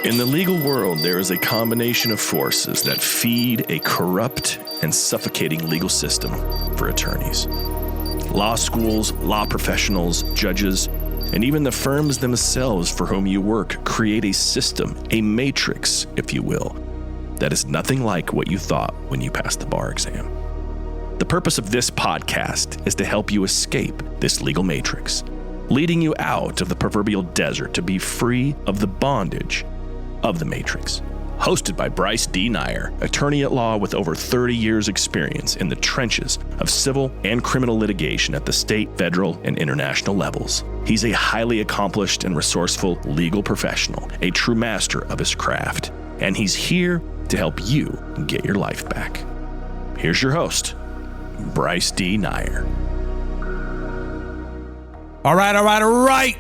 In the legal world, there is a combination of forces that feed a corrupt and suffocating legal system for attorneys. Law schools, law professionals, judges, and even the firms themselves for whom you work create a system, a matrix, if you will, that is nothing like what you thought when you passed the bar exam. The purpose of this podcast is to help you escape this legal matrix, leading you out of the proverbial desert to be free of the bondage of the matrix. Hosted by Bryce D. Nyer, attorney at law with over 30 years experience in the trenches of civil and criminal litigation at the state, federal, and international levels. He's a highly accomplished and resourceful legal professional, a true master of his craft, and he's here to help you get your life back. Here's your host, Bryce D. Nyer. All right.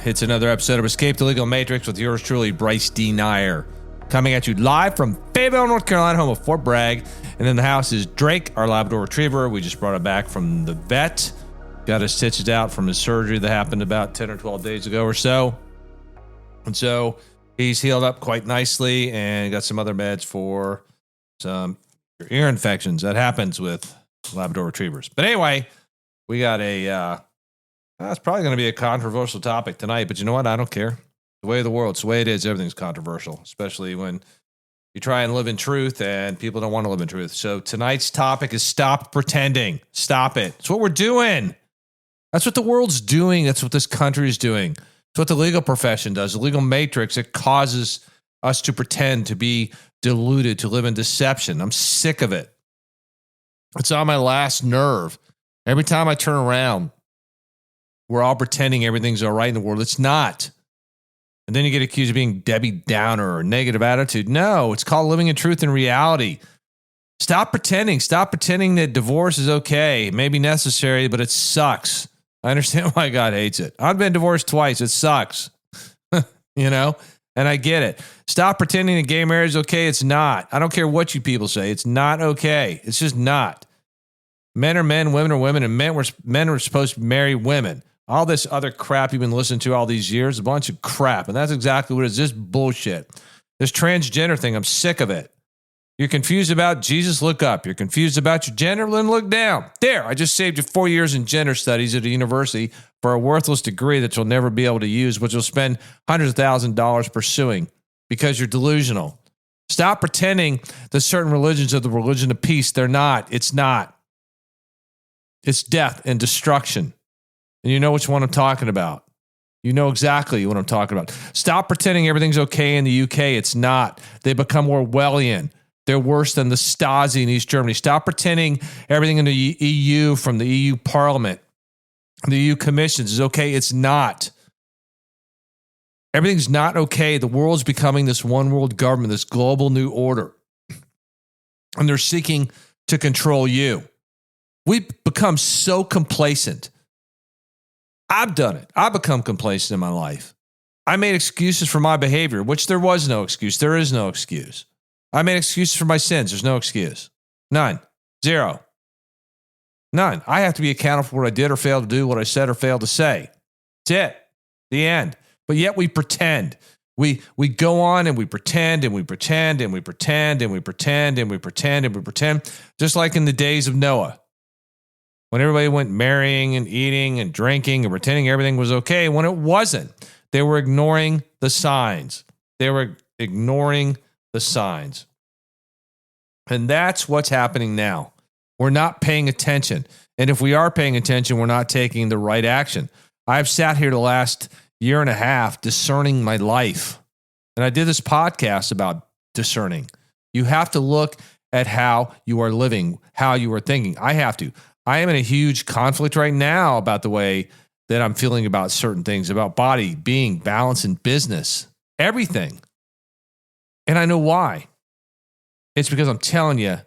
It's another episode of Escape the Legal Matrix with yours truly, Bryce D. Nyer. Coming at you live from Fayetteville, North Carolina, home of Fort Bragg. And in the house is Drake, our Labrador Retriever. We just brought him back from the vet. Got his stitches out from his surgery that happened about 10 or 12 days ago or so. And so he's healed up quite nicely and got some other meds for some ear infections. That happens with Labrador Retrievers. But anyway, we got it's probably going to be a controversial topic tonight, but you know what? I don't care. The way of the world, it's the way it is. Everything's controversial, especially when you try and live in truth and people don't want to live in truth. So tonight's topic is stop pretending. Stop it. It's what we're doing. That's what the world's doing. That's what this country is doing. It's what the legal profession does. The legal matrix, it causes us to pretend, to be deluded, to live in deception. I'm sick of it. It's on my last nerve. Every time I turn around, we're all pretending everything's all right in the world. It's not. And then you get accused of being Debbie Downer or negative attitude. No, it's called living in truth and reality. Stop pretending. Stop pretending that divorce is okay. It may be necessary, but it sucks. I understand why God hates it. I've been divorced twice. It sucks. You know? And I get it. Stop pretending that gay marriage is okay. It's not. I don't care what you people say. It's not okay. It's just not. Men are men, women are women, and men were supposed to marry women. All this other crap you've been listening to all these years, a bunch of crap. And that's exactly what it is. This bullshit. This transgender thing, I'm sick of it. You're confused about Jesus, look up. You're confused about your gender, then look down. There, I just saved you 4 years in gender studies at a university for a worthless degree that you'll never be able to use, which you'll spend hundreds of thousands of dollars pursuing because you're delusional. Stop pretending that certain religions are the religion of peace. They're not. It's not. It's death and destruction. And you know which one I'm talking about. You know exactly what I'm talking about. Stop pretending everything's okay in the UK. It's not. They become Orwellian. They're worse than the Stasi in East Germany. Stop pretending everything in the EU from the EU Parliament, the EU Commissions is okay. It's not. Everything's not okay. The world's becoming this one world government, this global new order. And they're seeking to control you. We've become so complacent. I've done it. I've become complacent in my life. I made excuses for my behavior, which there was no excuse. There is no excuse. I made excuses for my sins. There's no excuse. None. Zero. None. I have to be accountable for what I did or failed to do, what I said or failed to say. That's it. The end. But yet we pretend. We go on and we pretend and we pretend and we pretend and we pretend and we pretend and we pretend, just like in the days of Noah. When everybody went marrying and eating and drinking and pretending everything was okay, when it wasn't. They were ignoring the signs. They were ignoring the signs. And that's what's happening now. We're not paying attention. And if we are paying attention, we're not taking the right action. I've sat here the last year and a half discerning my life. And I did this podcast about discerning. You have to look at how you are living, how you are thinking. I have to. I am in a huge conflict right now about the way that I'm feeling about certain things, about body, being, balance, and business, everything. And I know why. It's because I'm telling you,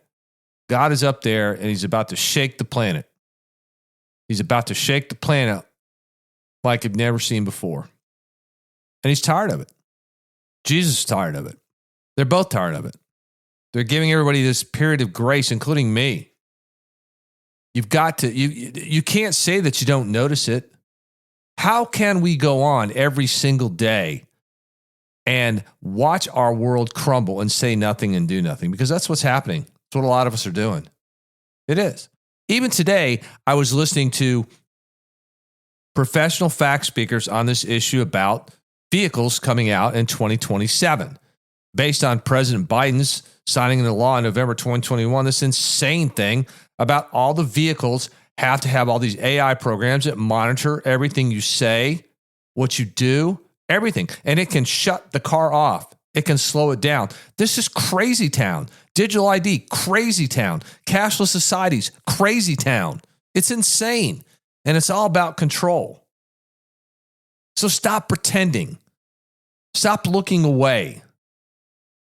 God is up there and he's about to shake the planet. He's about to shake the planet like you've never seen before. And he's tired of it. Jesus is tired of it. They're both tired of it. They're giving everybody this period of grace, including me. You've got to, you can't say that you don't notice it. How can we go on every single day and watch our world crumble and say nothing and do nothing, because that's what's happening. That's what a lot of us are doing. It is. Even today, I was listening to professional fact speakers on this issue about vehicles coming out in 2027. Based on President Biden's signing into law in November 2021, this insane thing about all the vehicles have to have all these AI programs that monitor everything you say, what you do, everything. And it can shut the car off. It can slow it down. This is crazy town. Digital ID, crazy town. Cashless societies, crazy town. It's insane. And it's all about control. So stop pretending. Stop looking away.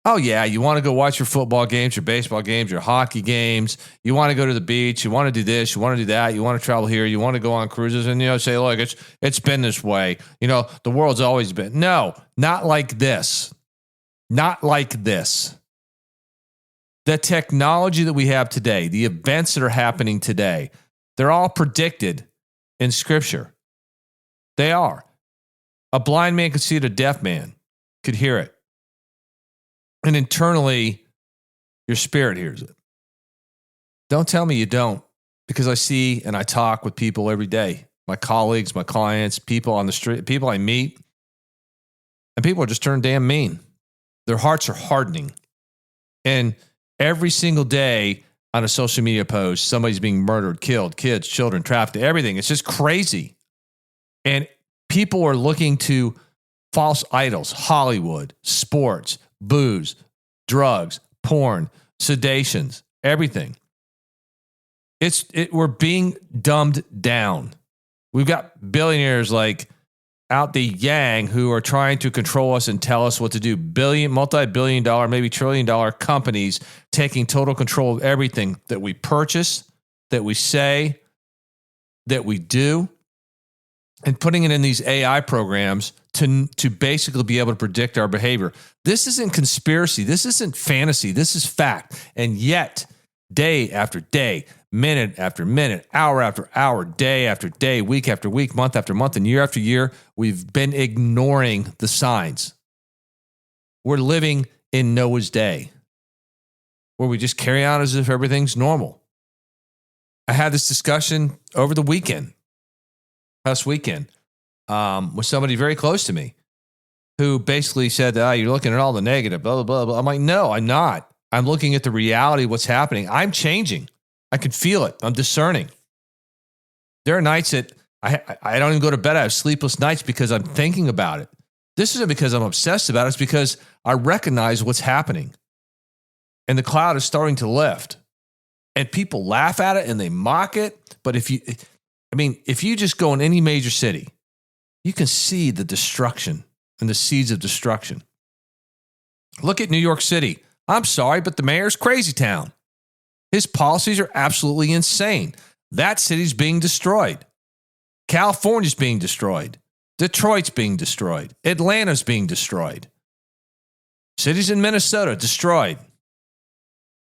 Oh, yeah, you want to go watch your football games, your baseball games, your hockey games. You want to go to the beach. You want to do this. You want to do that. You want to travel here. You want to go on cruises and, say, look, it's been this way. The world's always been. No, not like this. Not like this. The technology that we have today, the events that are happening today, they're all predicted in Scripture. They are. A blind man could see it, a deaf man could hear it. And internally, your spirit hears it. Don't tell me you don't, because I see and I talk with people every day. My colleagues, my clients, people on the street, people I meet. And people are just turned damn mean. Their hearts are hardening. And every single day on a social media post, somebody's being murdered, killed, kids, children, trafficked, everything. It's just crazy. And people are looking to false idols, Hollywood, sports, booze, drugs, porn, sedations, everything. We're being dumbed down. We've got billionaires like out the yang who are trying to control us and tell us what to do. Multi-billion dollar, maybe trillion-dollar companies taking total control of everything that we purchase, that we say, that we do, and putting it in these AI programs to basically be able to predict our behavior. This isn't conspiracy. This isn't fantasy. This is fact. And yet, day after day, minute after minute, hour after hour, day after day, week after week, month after month, and year after year, we've been ignoring the signs. We're living in Noah's day, where we just carry on as if everything's normal. I had this discussion over the weekend, last weekend, with somebody very close to me who basically said, you're looking at all the negative, blah, blah, blah, blah. I'm like, no, I'm not. I'm looking at the reality of what's happening. I'm changing. I can feel it. I'm discerning. There are nights that I don't even go to bed. I have sleepless nights because I'm thinking about it. This isn't because I'm obsessed about it. It's because I recognize what's happening. And the cloud is starting to lift. And people laugh at it and they mock it. But if you just go in any major city, you can see the destruction and the seeds of destruction. Look at New York City. I'm sorry, but the mayor's crazy town. His policies are absolutely insane. That city's being destroyed. California's being destroyed. Detroit's being destroyed. Atlanta's being destroyed. Cities in Minnesota destroyed.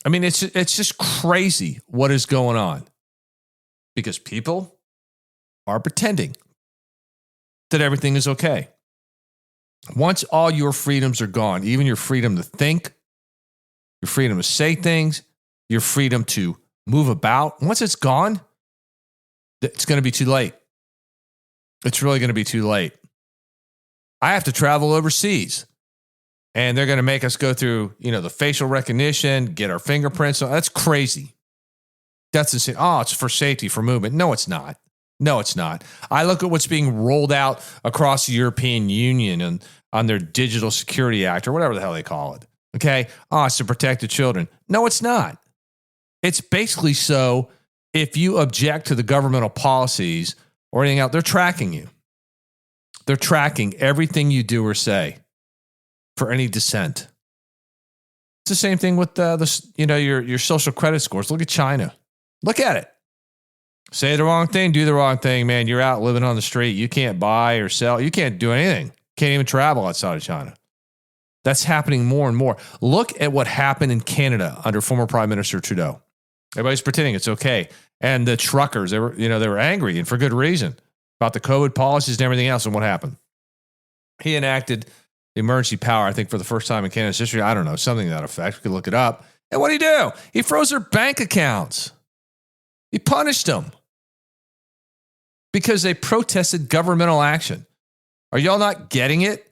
I mean, it's just crazy what is going on, because people are pretending that everything is okay. Once all your freedoms are gone, even your freedom to think, your freedom to say things, your freedom to move about, once it's gone, it's going to be too late. It's really going to be too late. I have to travel overseas, and they're going to make us go through, the facial recognition, get our fingerprints. That's crazy. That's insane. Oh, it's for safety, for movement. No, it's not. No, it's not. I look at what's being rolled out across the European Union and on their Digital Security Act, or whatever the hell they call it. Okay. Oh, it's to protect the children. No, it's not. It's basically so if you object to the governmental policies or anything else, they're tracking you. They're tracking everything you do or say for any dissent. It's the same thing with your social credit scores. Look at China. Look at it. Say the wrong thing, do the wrong thing, man. You're out living on the street. You can't buy or sell. You can't do anything. Can't even travel outside of China. That's happening more and more. Look at what happened in Canada under former Prime Minister Trudeau. Everybody's pretending it's okay. And the truckers, they were angry, and for good reason, about the COVID policies and everything else. And what happened? He enacted emergency power, I think, for the first time in Canada's history. I don't know, something to that effect. We could look it up. And what did he do? He froze their bank accounts. He punished them because they protested governmental action. Are y'all not getting it?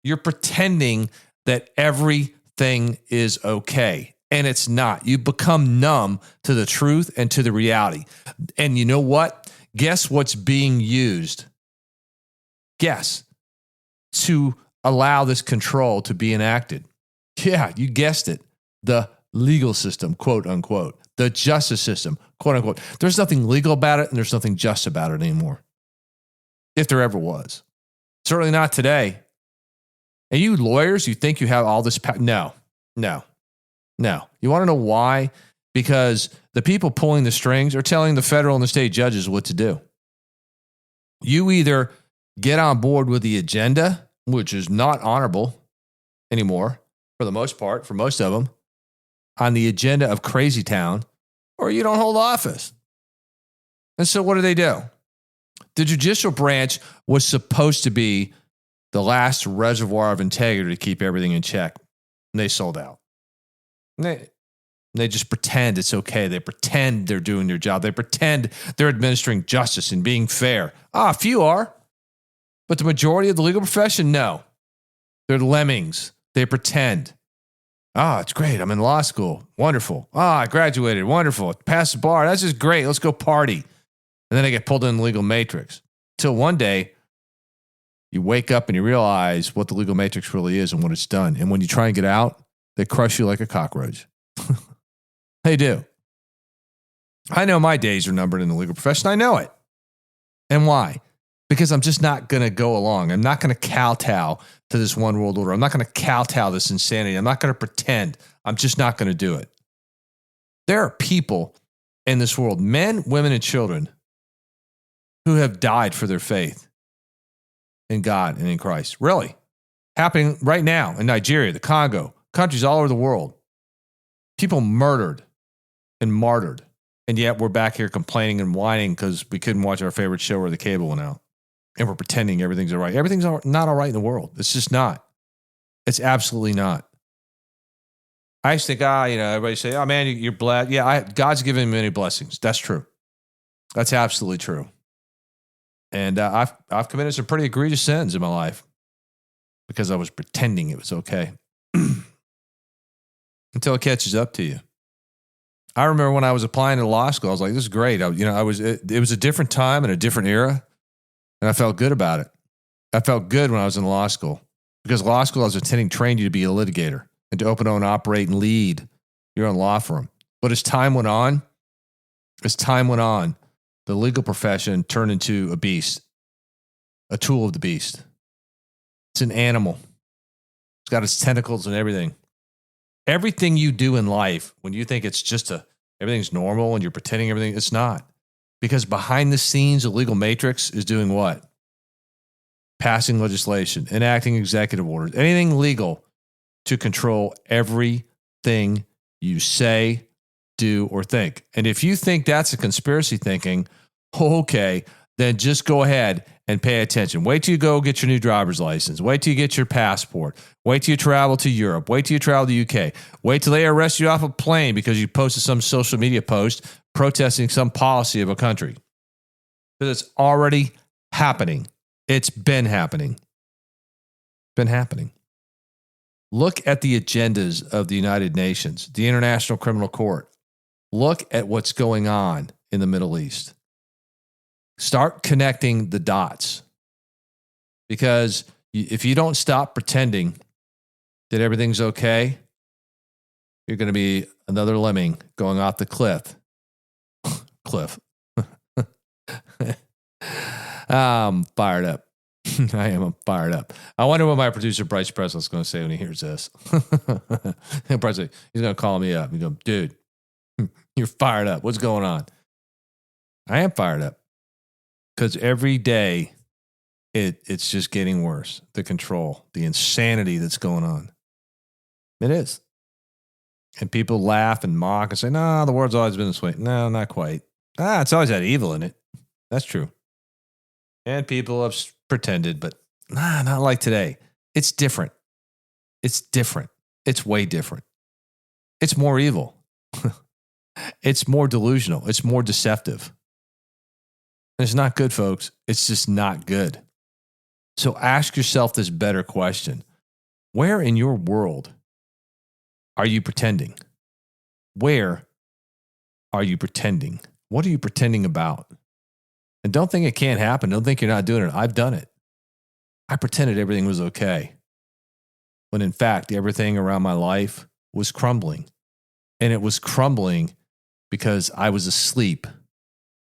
You're pretending that everything is okay, and it's not. You become numb to the truth and to the reality. And you know what? Guess what's being used? Guess. To allow this control to be enacted. Yeah, you guessed it. The legal system, quote unquote. The justice system, quote unquote. There's nothing legal about it, and there's nothing just about it anymore. If there ever was. Certainly not today. And you lawyers, you think you have all this power? No. You want to know why? Because the people pulling the strings are telling the federal and the state judges what to do. You either get on board with the agenda, which is not honorable anymore, for the most part, for most of them, on the agenda of Crazy Town, or you don't hold office. And so what do? The judicial branch was supposed to be the last reservoir of integrity to keep everything in check. And they sold out. They just pretend it's okay. They pretend they're doing their job. They pretend they're administering justice and being fair. A few are. But the majority of the legal profession, no. They're lemmings. They pretend. It's great. I'm in law school. Wonderful. I graduated. Wonderful. Passed the bar. That's just great. Let's go party. And then I get pulled in the legal matrix. Till one day, you wake up and you realize what the legal matrix really is and what it's done. And when you try and get out, they crush you like a cockroach. They do. I know my days are numbered in the legal profession. I know it. And why? Because I'm just not going to go along. I'm not going to kowtow to this one world order. I'm not going to kowtow this insanity. I'm not going to pretend. I'm just not going to do it. There are people in this world, men, women, and children, who have died for their faith in God and in Christ. Really. Happening right now in Nigeria, the Congo, countries all over the world. People murdered and martyred. And yet we're back here complaining and whining because we couldn't watch our favorite show or the cable went out. And we're pretending everything's all right. Everything's not all right in the world. It's just not. It's absolutely not. I used to think, everybody say, oh man, you're blessed. Yeah, God's given me many blessings. That's true. That's absolutely true. And I've committed some pretty egregious sins in my life because I was pretending it was okay. Until it catches up to you. I remember when I was applying to law school, I was like, this is great. It was a different time and a different era. And I felt good about it. I felt good when I was in law school because law school I was attending trained you to be a litigator and to open, own, operate, and lead your own law firm. But as time went on, the legal profession turned into a beast, a tool of the beast. It's an animal. It's got its tentacles and everything. Everything you do in life, when you think it's just everything's normal and you're pretending everything, it's not. Because behind the scenes, the legal matrix is doing what? Passing legislation, enacting executive orders, anything legal to control everything you say, do, or think. And if you think that's a conspiracy thinking, okay, then just go ahead and pay attention. Wait till you go get your new driver's license. Wait till you get your passport. Wait till you travel to Europe. Wait till you travel to the UK. Wait till they arrest you off a plane because you posted some social media post protesting some policy of a country. Because it's already happening. It's been happening. Look at the agendas of the United Nations, the International Criminal Court. Look at what's going on in the Middle East. Start connecting the dots. Because if you don't stop pretending that everything's okay, you're going to be another lemming going off the cliff. I'm fired up. I am fired up. I wonder what my producer, Bryce is going to say when he hears this. Bryce, he's going to call me up. He's going, dude, you're fired up. What's going on? I am fired up. Because every day, it's just getting worse. The control, the insanity that's going on. It is. And people laugh and mock and say, no, the world's always been this way. No, not quite. It's always had evil in it. That's true. And people have pretended, but not like today. It's different. It's different. It's way different. It's more evil. It's more delusional. It's more deceptive. It's not good, folks. It's just not good. So ask yourself this better question. Where in your world are you pretending? Where are you pretending? What are you pretending about? And don't think it can't happen. Don't think you're not doing it. I've done it. I pretended everything was okay. When in fact, everything around my life was crumbling. And it was crumbling because I was asleep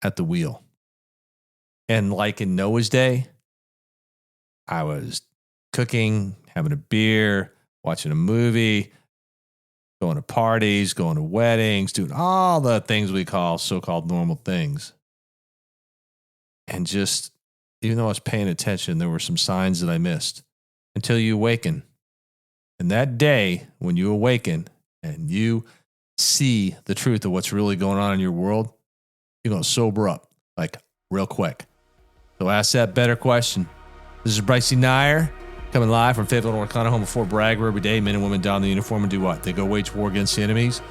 at the wheel. And like in Noah's day, I was cooking, having a beer, watching a movie, going to parties, going to weddings, doing all the things we call so-called normal things. And just, even though I was paying attention, there were some signs that I missed until you awaken. And that day, when you awaken and you see the truth of what's really going on in your world, you're going to sober up, like real quick. So ask that better question. This is Bryce Denier, coming live from Fayetteville, North Carolina, home of Fort Bragg, where every day men and women don the uniform and do what? They go wage war against the enemies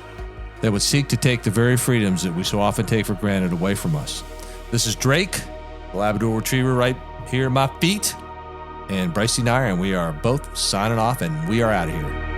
that would seek to take the very freedoms that we so often take for granted away from us. This is Drake, the Labrador Retriever, right here at my feet, and Bryce Denier, and we are both signing off, and we are out of here.